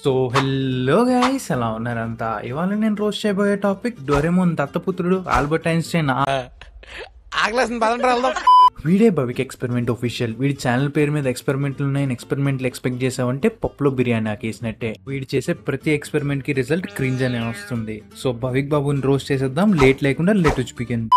So hello guys, ఎలా ఉన్నారంతా? ఇవాళ నేను రోజు చేయబోయే టాపిక్ డోరేమోన్ దత్తపుత్రుడు ఆల్బర్ట్ ఐన్స్టైన్. వీడే భవిక్ ఎక్స్పెరిమెంట్ ఒఫీషియల్. వీడి ఛానల్ పేరు మీద ఎక్స్పెరిమెంట్లు ఉన్నాయని ఎక్స్పెరిమెంట్లు ఎక్స్పెక్ట్ చేసావంటే పప్పులో బిర్యానీ ఆకేసినట్టే. వీడు చేసే ప్రతి ఎక్స్పెరిమెంట్ కి రిజల్ట్ క్రింజ్ అనే వస్తుంది. సో భవిక్ బాబుని రోస్ట్ చేసేద్దాం. లేట్ లేకుండా లెట్ బిగిన్.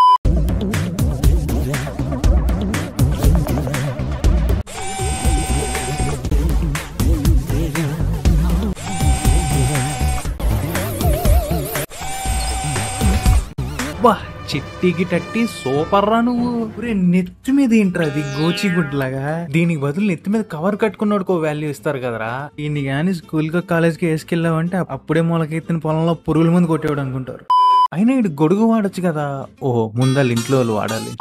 చిట్టికి టట్టి సూపర్ రా నువ్వు. నెత్తి మీద ఏంట్రా అది గోచిగుడ్లాగా? దీనికి బదులు నెత్తి మీద కవర్ కట్టుకున్నాడుకో వాల్యూ ఇస్తారు కదరా. దీన్ని గానీ స్కూల్ కి కాలేజ్ కి వేసుకెళ్ళావంటే అప్పుడే మొలకెత్తిన పొలంలో పురుగుల మంది కొట్టేవాడు అనుకుంటారు. అయినా ఇటు గొడుగు వాడచ్చు కదా. ఓహో, ముందళ్ళు ఇంట్లో వాళ్ళు వాడాలి.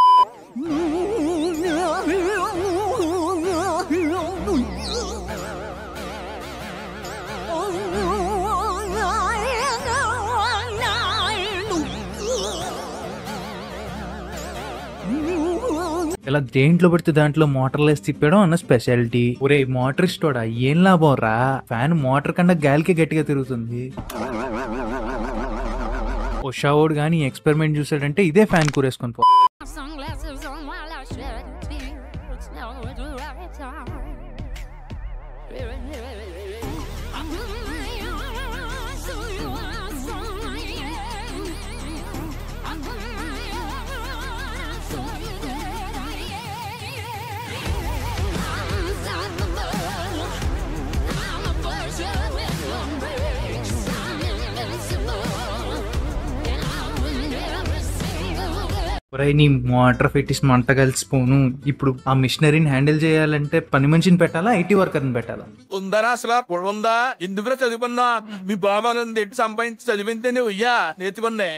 ఇలా దేంట్లో పడితే దాంట్లో మోటార్లు వేసి తిప్పడం అన్న స్పెషాలిటీ. ఒరే మోటరిస్టోడా, ఏం లాభం రా? ఫ్యాన్ మోటార్ కన్నా గాలికే గట్టిగా తిరుగుతుంది. ఉషావోడు గానీ ఎక్స్పెరిమెంట్ చూసాడంటే ఇదే ఫ్యాన్ కూరేసుకొని పో. నీ మోటార్ ఫెటిస్ మంట కలిసిపోను. ఇప్పుడు ఆ మిషనరీని హ్యాండిల్ చేయాలంటే పని మనిషిని పెట్టాలా, ఐటీ వర్కర్ని పెట్టాలా? ఉందరా అసలు ఉందా? ఎందుకు చదువుకున్నా? మీ బాబా ఎట్టి సంపాదించి చదివితే నువ్వు నేర్చుకున్నా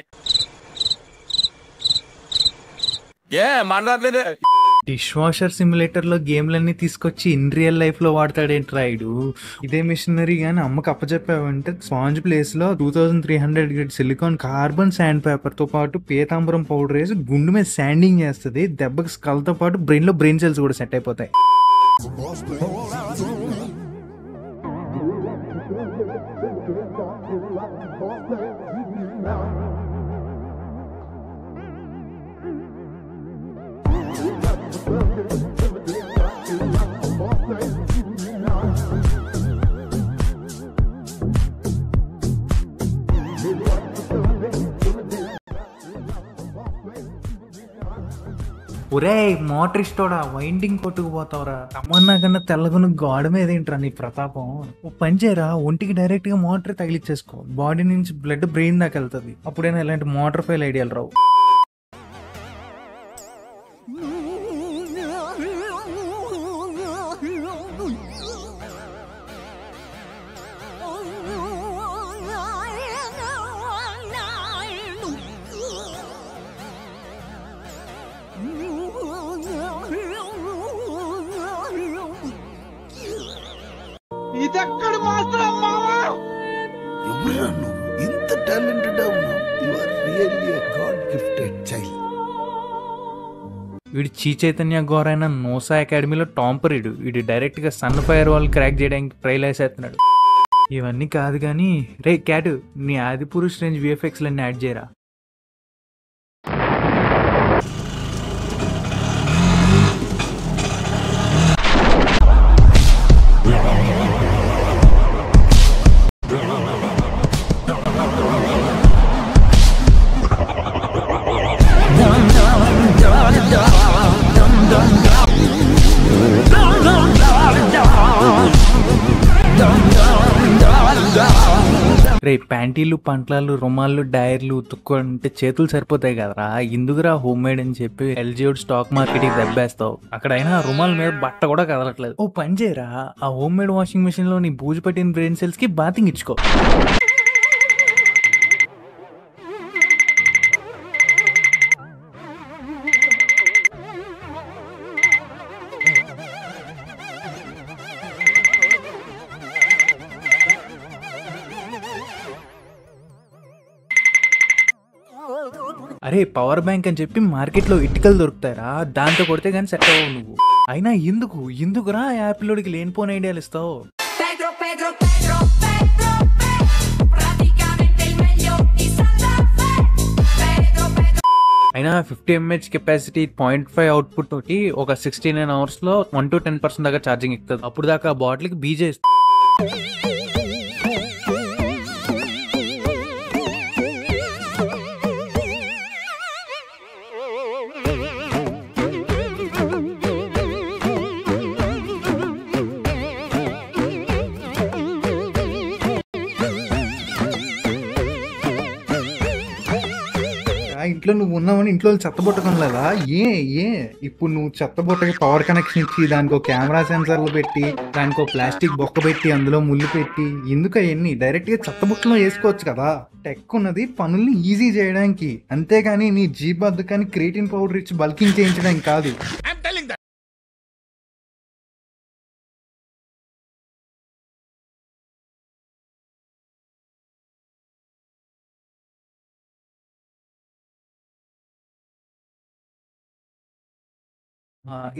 మాట్లాడలేదు. డిష్ వాషర్ సిమ్యులేటర్ లో గేమ్లన్నీ తీసుకొచ్చి ఇన్ రియల్ లైఫ్ లో వాడతాడేంట్రా ఇడు. ఇదే మిషనరీ గానీ అమ్మకి అప్పచెప్పావంటే స్పాంజ్ ప్లేస్ లో 2300 grade silicon carbon sand paper తో పాటు పీతాంబరం పౌడర్ వేసి గుండు మీద శాండింగ్ చేస్తుంది. దెబ్బకి స్కల్ తో పాటు బ్రెయిన్ లో బ్రెయిన్ సెల్స్ కూడా సెట్ అయిపోతాయి. ఒరే మోటరిస్టోడా, వైండింగ్ కొట్టుకుపోతావురా. తమ్మన్నా కన్నా తెల్లగున్న గోడ మీద ఏంట్రా నీ ప్రతాపం? ఓ పని చేయరా, ఒంటికి డైరెక్ట్ గా మోటార్ తగిలిచ్చేసుకో. బాడీ నుంచి బ్లడ్ బ్రెయిన్ దాకా వెళ్తుంది. అప్పుడైనా ఇలాంటి మోటార్ ఫైల్ ఐడియాలు రావు. ఇదెక్కడ మాత్రం మావా? ఎవరురా నువ్వు? ఇంత టాలెంటెడ్ ఉన్నావు. You are really a god gifted child. వీడు చీ చైతన్య గోరైన నోసా అకాడమీలో టాంపర్. వీడు డైరెక్ట్ గా సన్ ఫైర్ వాల్ క్రాక్ చేయడానికి ట్రైల్ వేసేస్తున్నాడు. ఇవన్నీ కాదు కానీ రే క్యాట్, నీ ఆది పురుష్ రేంజ్ విఎఫ్ఎక్స్ లన్నీ యాడ్ చేయరా. రే ప్యాంటీలు, పంటలు, రుమాళ్ళు, డైర్లు ఉతుక్కుంటే చేతులు సరిపోతాయి కదరా. ఎందుకురా హోమ్ మేడ్ అని చెప్పి ఎల్జీఓడ్ స్టాక్ మార్కెట్ కి దెబ్బేస్తావు. అక్కడైనా రుమాల మీద బట్ట కూడా కదలట్లేదు. ఓ పని చేయరా, ఆ హోమ్ మేడ్ వాషింగ్ మిషన్ లో నీ బూజు పట్టిన బ్రెయిన్ సెల్స్ కి బాతింగ్ ఇచ్చుకో. అరే పవర్ బ్యాంక్ అని చెప్పి మార్కెట్లో ఇటుకలు దొరుకుతారా, దాంతో కొడితే కానీ సెట్ అవ్వవు నువ్వు. అయినా ఎందుకురా యాపిల్లోడికి లేనిపోని ఐడియాలు ఇస్తావు? అయినా 50 mAh కెపాసిటీ 0.5 అవుట్పుట్ తోటి ఒక 69 అవర్స్ లో 1 to 10% దాకా ఛార్జింగ్ ఎక్కుతుంది. అప్పుడు దాకా బాటిల్ కి బీజే ఇంట్లో నువ్వు ఉన్నావని ఇంట్లో చెత్తబొట్టకంలేదా? ఏ ఇప్పుడు నువ్వు చెత్తబొట్టకి పవర్ కనెక్షన్ ఇచ్చి దానికి ఒక కెమెరా సెన్సర్లు పెట్టి దానికి ఒక ప్లాస్టిక్ బొక్క పెట్టి అందులో ముళ్ళు పెట్టి ఎందుకు అవన్నీ డైరెక్ట్ గా చెత్తబుట్టలో వేసుకోవచ్చు కదా. టెక్ ఉన్నది పనుల్ని ఈజీ చేయడానికి, అంతేగాని నీ జీప్ బద్దకాన్ని క్రియేటిన్ పౌడర్ ఇచ్చి బల్కింగ్ చేయించడానికి కాదు.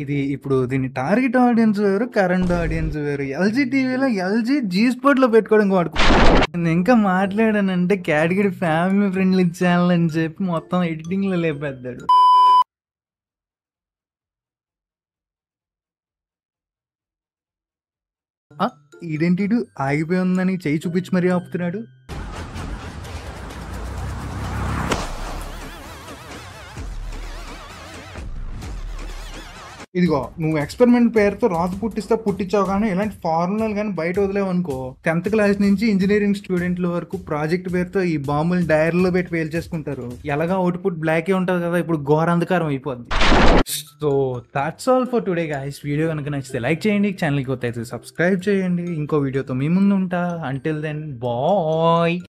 ఇది ఇప్పుడు దీని టార్గెట్ ఆడియన్స్ వేరు, కరెంట్ ఆడియన్స్ వేరు. ఎల్జీ టీవీలో ఎల్జీ జీ స్పోర్ట్ లో పెట్టుకోవడానికి వాడుకో. నేను ఇంకా మాట్లాడానంటే కేటగిరీ ఫ్యామిలీ ఫ్రెండ్లీ ఛానల్ అని చెప్పి మొత్తం ఎడిటింగ్ లో లేపేద్దాడు. ఇదేంటి ఆగిపోయి ఉందని చెయ్యి చూపించి మరీ ఆపుతున్నాడు. ఇదిగో నువ్వు ఎక్స్పెరిమెంట్ పేరుతో రాజు పుట్టించావు, కానీ ఇలాంటి ఫార్ములాలు కానీ బయట వదిలేవు అనుకో 10th క్లాస్ నుంచి ఇంజనీరింగ్ స్టూడెంట్ల వరకు ప్రాజెక్ట్ పేరుతో ఈ బాంబులు డైర్లో పెట్టి పేల్ చేసుకుంటారు. ఎలాగా అవుట్పుట్ బ్లాకే ఉంటుంది కదా, ఇప్పుడు ఘోర అంధకారం అయిపోద్ది. So that's all for today guys. Video కనుక నచ్చితే లైక్ చేయండి, ఛానల్కి కొత్త అయితే సబ్స్క్రైబ్ చేయండి. ఇంకో వీడియోతో మీ ముందు ఉంటా. Until then bye.